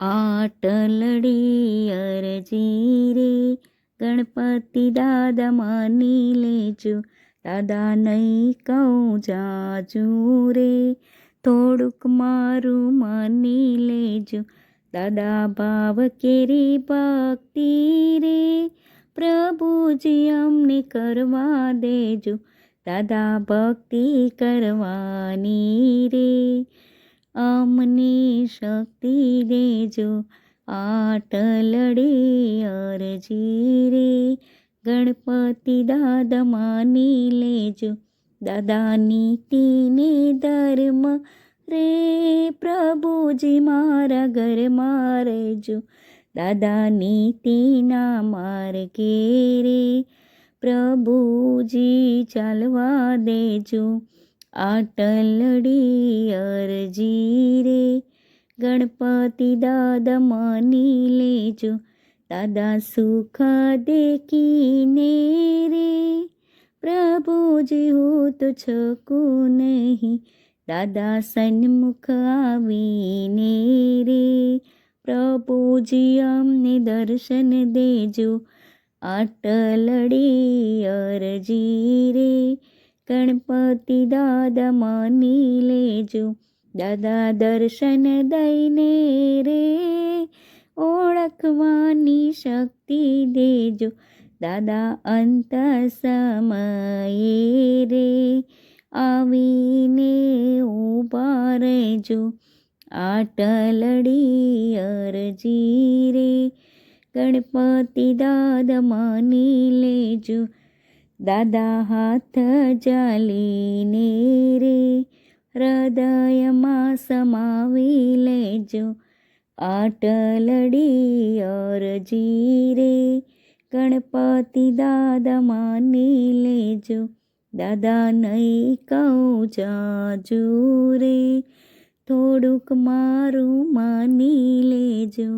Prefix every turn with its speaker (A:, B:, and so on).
A: આટલડી અરજી રે ગણપતિ દાદા માની લેજો, દાદા નહીં કહું જાજુ રે, થોડુંક મારું માની લેજો, દાદા ભાવ કેરી ભક્તિ રે, પ્રભુજી અમને કરવા દેજો, દાદા ભક્તિ કરવાની રે, અમને શક્તિ દેજો, આટલડી અરજી રે ગણપતિ દાદા માની લેજો, દાદા નીતિ ને ધર્મ રે, પ્રભુજી મારા ઘરમાં રહેજો, દાદા નીતિના માર્ગે રે, પ્રભુજી ચાલવા દેજો, આટલડી અરજી રે ગણપતિ દાદા માની લેજો, દાદા સુખ દેખીને રે, પ્રભુજી હું તો છકું નહીં, દાદા સન્મુખ આવીને રે, પ્રભુજી અમને દર્શન દેજો, આટલડી અરજી રે ગણપતિ દાદા માની લેજો, દાદા દર્શન દઈને રે ઓળખવાની શક્તિ દેજો, દાદા અંત સમયે રે આવીને ઊભા રહેજો, આટલડી અરજી રે ગણપતિ દાદા માની લેજો, દાદા હાથ જાલીને રે હૃદયમાં સમાવી લેજો, આટલડી અરજી રે ગણપતિ દાદા માની લેજો, દાદા નહીં કહું જાજુ રે, થોડુંક મારું માની લેજો.